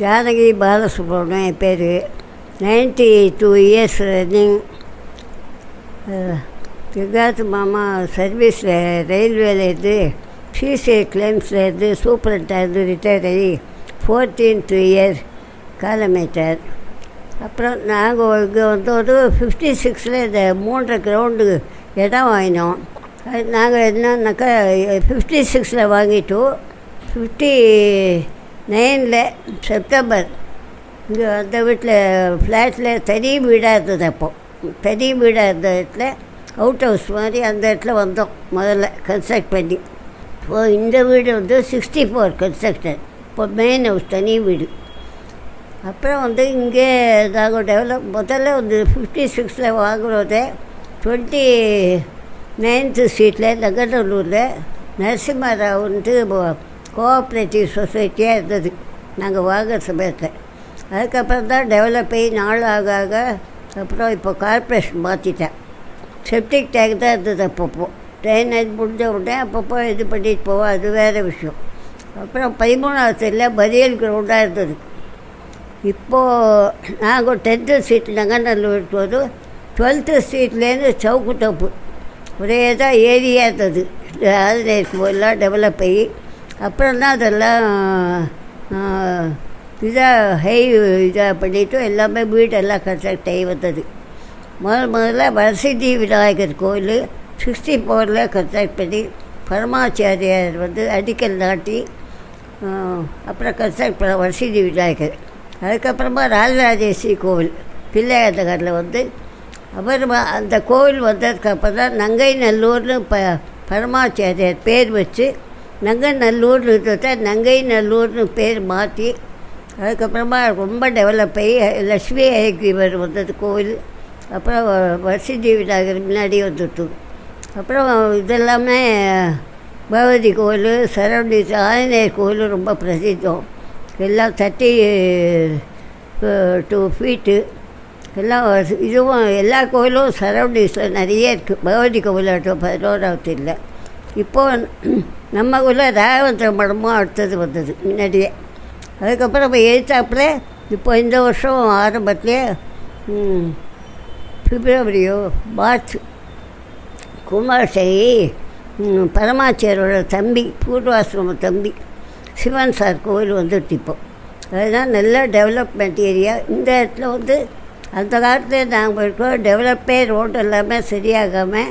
ஜானகி பாலசுப்ரமணியம் என் பேர். 92 years running. Siddharth மாமா சர்வீஸில் ரயில்வேலேருந்து சிசிஐ கிளைம்ஸ்லேருந்து சூப்பரண்டாக ரிட்டையர் ஆகி 14th இயர் காலமேட்டார். அப்புறம் நாங்கள் இங்கே வந்து ஒரு 56 இந்த 3 கிரவுண்டு இடம் வாங்கினோம். அது நாங்கள் என்னன்னாக்கா 56 வாங்கிட்டோம். 59 செப்டம்பர் இங்கே அந்த வீட்டில் ஃப்ளாட்டில் தனி வீடாக இருந்தது. அப்போது தனி வீடாக இருந்த இடத்துல அவுட் ஹவுஸ் மாதிரி அந்த இடத்துல வந்தோம் முதல்ல கன்ஸ்ட்ரக்ட் பண்ணி. இப்போது இந்த வீடு வந்து 64 கன்ஸ்ட்ரக்டட். இப்போ மெயின் ஹவுஸ் தனி வீடு. அப்புறம் வந்து இங்கே நாங்கள் முதல்ல வந்து 56 வாங்குறதே 29th ஸ்ட்ரீட்டில் நங்கநல்லூரில் நரசிம்மராவ் வந்து கோஆப்ரேட்டிவ் சொசைட்டியாக இருந்தது நாங்கள் வாங்குகிற சமயத்தில். அதுக்கப்புறம் தான் டெவலப் ஆகி நாள் ஆக ஆக அப்புறம் இப்போ கார்ப்பரேஷன் மாற்றிட்டேன். செப்டிக் டேங்க் தான் இருந்தது அப்பப்போ. ட்ரைனேஜ் முடிஞ்ச உடனே அப்பப்போ இது பண்ணிட்டு போவோம், அது வேறு விஷயம். அப்புறம் 13வது தெருவில் பரியல் கிரவுண்டாக இருந்தது. இப்போது நாங்கள் 10th ஸ்ட்ரீட் நங்கநல்லூர் போது 12th ஸ்ட்ரீட்லேருந்து சவுக்கு தோப்பு ஒரே தான் ஏரியா இருந்தது. ஆதிரேஸ் எல்லாம் டெவலப் ஆகி அப்புறம் தான் அதெல்லாம் இதாக இதாக பண்ணிவிட்டு எல்லாமே வீடெல்லாம் கன்ஸ்ட்ரக்ட் ஆகி வந்தது. முதல்ல வரசித்தி விநாயகர் கோயில் 64 கன்ஸ்ட்ரக்ட் பண்ணி பரமாச்சாரியார் வந்து அடிக்கல் நாட்டி அப்புறம் கன்ஸ்ட்ரக்ட் பண்ண வரசித்தி விநாயகர். அதுக்கப்புறமா ராஜராஜேஸ்வரி கோவில் பிள்ளையாண்டகரில் வந்து அப்புறமா அந்த கோவில் வந்ததுக்கப்புறம் தான் நங்கைநல்லூர்னு பரமாச்சாரியார் பேர் வச்சு நங்கநல்லூர்னு இருந்ததை நங்கைநல்லூர்னு பேர் மாற்றி அதுக்கப்புறமா ரொம்ப டெவலப் ஆகி லக்ஷ்மி ஐயங்கிவர் வந்தது கோவில். அப்புறம் வரசித்தி விநாயகர் முன்னாடி வந்துட்டு அப்புறம் இதெல்லாமே பகவதி கோவில் சரௌண்டிங்ஸ் ஆஞ்சநேயர் கோவில் ரொம்ப பிரசித்தம். எல்லாம் 32 ஃபீட்டு எல்லாம். இதுவும் எல்லா கோவிலும் சரௌண்டிங்ஸில் நிறைய இருக்குது. பகவதி கோவிலாட்டம் 11வது இல்லை. இப்போது நம்ம ஊரில் ராகவேந்திர மடமும் அடுத்தது வந்தது முன்னாடியே. அதுக்கப்புறம் இப்போ எழுத்தாப்பில் இப்போ இந்த வருஷம் ஆரம்பத்துலேயே மார்ச் குமாரசேகி பரமாச்சாரியோட தம்பி பூர்வாசிரம தம்பி சிவன் சார் கோவில் வந்துட்டு இப்போது. அதுதான் நல்ல டெவலப்மெண்ட் ஏரியா. இந்த இடத்துல வந்து அந்த காலத்தில் நாங்கள் இருக்கோம் டெவலப்பே ரோடு எல்லாமே சரியாகாமல்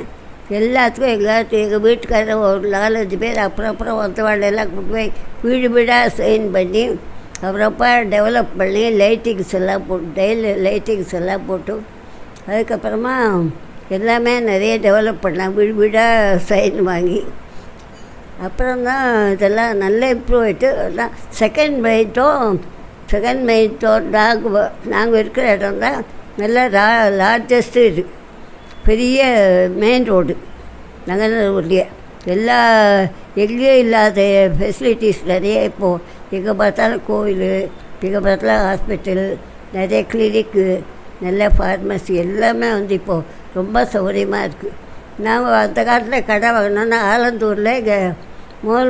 எல்லாத்துக்கும் எங்கள் வீட்டுக்காரர் ஒரு 4-5 பேர் அப்புறம் வந்தவாళ్ళெல்லாம் கொண்டு போய் வீடு வீடாக சைன் பண்ணி அப்புறப்பா டெவலப் பண்ணி லைட்டிங்ஸ் எல்லாம் போட்டு டெய்லி லைட்டிங்ஸ் எல்லாம் போட்டு அதுக்கப்புறமா எல்லாமே நிறைய டெவலப் பண்ணலாம் வீடு வீடாக சைன் வாங்கி. அப்புறம்தான் இதெல்லாம் நல்லா இம்ப்ரூவ் ஆகிட்டு செகண்ட் மெயின்டோ நாங்கள் இருக்கிற இடம் தான் நல்லா லார்ஜஸ்ட்டு இது பெரிய மெயின் ரோடு நங்கநல்லூர்லேயே. எல்லா எங்கேயும் இல்லாத ஃபெசிலிட்டிஸ் நிறைய இப்போது எங்கே பார்த்தாலும் கோவில், எங்கே பார்த்தாலும் ஹாஸ்பிட்டல், நிறைய கிளினிக்கு, நல்ல ஃபார்மசி எல்லாமே வந்து இப்போது ரொம்ப சௌகரியமாக இருக்குது. நாங்கள் அந்த காலத்தில் கடை வாங்கினோன்னா ஆலந்தூரில் இங்கே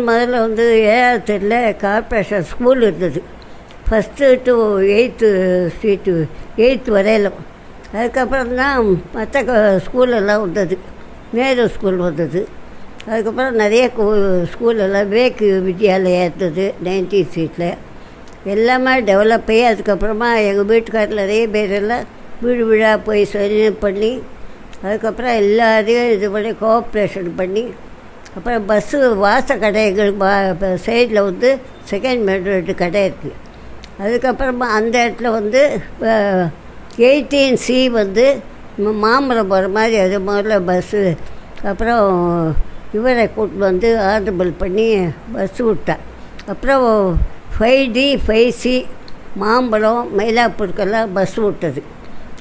முதல்ல வந்து 7வது தெருவில் கார்ப்பரேஷன் ஸ்கூல் இருந்தது. 1st to 8th street 8th வரையிலும். அதுக்கப்புறம் தான் மற்ற ஸ்கூலெல்லாம் வந்தது. நேரு ஸ்கூல் வந்தது. அதுக்கப்புறம் நிறைய ஸ்கூலெல்லாம் விவேக் வித்யாலயா இருந்தது 19th ஸ்ட்ரீட்டில். எல்லாமே டெவலப் ஆகி அதுக்கப்புறமா எங்கள் வீட்டுக்காரில் நிறைய பேரெல்லாம் வீடு வீடாக போய் சரி பண்ணி அதுக்கப்புறம் எல்லாரையும் இது பண்ணி கோஆப்ரேஷன் பண்ணி அப்புறம் பஸ்ஸு வாச கடை எங்களுக்கு சைடில் வந்து செகண்ட் மெயின் கடை இருக்குது. அதுக்கப்புறமா அந்த இடத்துல வந்து 18C வந்து மாம்பழம் போகிற மாதிரி அது முதல்ல பஸ்ஸு. அப்புறம் இவரை கூட்டு வந்து ஆர்டபிள் பண்ணி பஸ்ஸு விட்டார். அப்புறம் 5D 5C மாம்பழம் மயிலாப்பூருக்கெல்லாம் பஸ்ஸு விட்டது.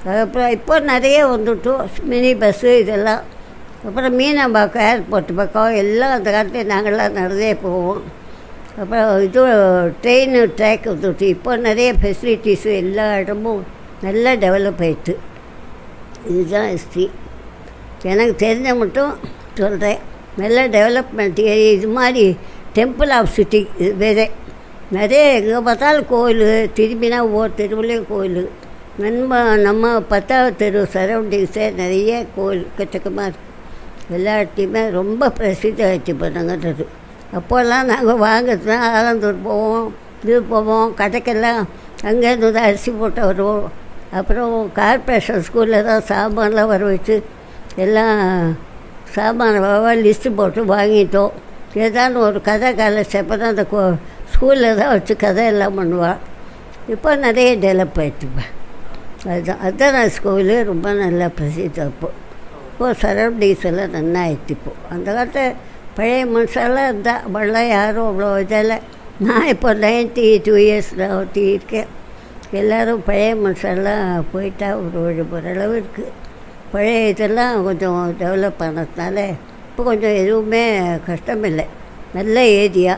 அதுக்கப்புறம் இப்போ நிறைய வந்துவிட்டோம் மினி பஸ்ஸு இதெல்லாம். அப்புறம் மீனம்பாக்கம் ஏர்போர்ட் பக்கம் எல்லாம் அந்த காலத்தில் நாங்கள்லாம் நடந்தே போவோம். அப்புறம் இது ட்ரெயின் ட்ராக் வந்துவிட்டு இப்போ நிறைய ஃபெசிலிட்டிஸு எல்லா இடமும் நல்லா டெவலப் ஆகிடுது. இதுதான் ஹிஸ்ட்ரி. எனக்கு தெரிஞ்ச மட்டும் சொல்கிறேன். நல்ல டெவலப்மெண்ட் ஏரியா இது மாதிரி டெம்பிள் ஆஃப் சிட்டி இது வேறு நிறைய எங்கே பார்த்தாலும் கோயில், திரும்பினா ஒவ்வொரு தெருவுலேயும் கோயில். நம்ம 10வது தெரு சரௌண்டிங்ஸே நிறைய கோயில் எக்கச்சக்கமாக இருக்குது. எல்லா இடத்தையுமே ரொம்ப பிரசித்தி ஆகிடுச்சு இப்போ நங்கநல்லூர். அப்போல்லாம் நாங்கள் வாங்கிறதுனா ஆலந்தூர் போவோம், இது போவோம், கடைக்கெல்லாம் அங்கேருந்து வந்து அரிசி போட்டு வருவோம். அப்புறம் கார்பரேஷன் ஸ்கூலில் தான் சாமான்லாம் வர வச்சு எல்லாம் சாமான லிஸ்ட்டு போட்டு வாங்கிட்டோம். ஏதான்னு ஒரு கதை காலச்சப்போ தான் அந்த ஸ்கூலில் தான் வச்சு கதை எல்லாம் பண்ணுவாள். இப்போ நிறைய டெவலப் ஆகிடுச்சுப்பேன். அதுதான் நான் கோவில் ரொம்ப நல்லா பிரசித்தி. இப்போது சரௌண்டிங்ஸ் எல்லாம் நல்லா ஆயிடுச்சு. இப்போது அந்த காலத்தை பழைய மனுஷெல்லாம் இருந்தால் அவள்லாம் யாரும் அவ்வளோ இதில். நான் இப்போ 92 இயர்ஸ் நான் இருக்கேன். எல்லோரும் பழைய மனுஷெல்லாம் போயிட்டா ஓரளவு இருக்குது. பழைய இதெல்லாம் கொஞ்சம் டெவலப் ஆனதுனால இப்போ கொஞ்சம் எதுவுமே கஷ்டமில்லை. நல்ல ஏரியா.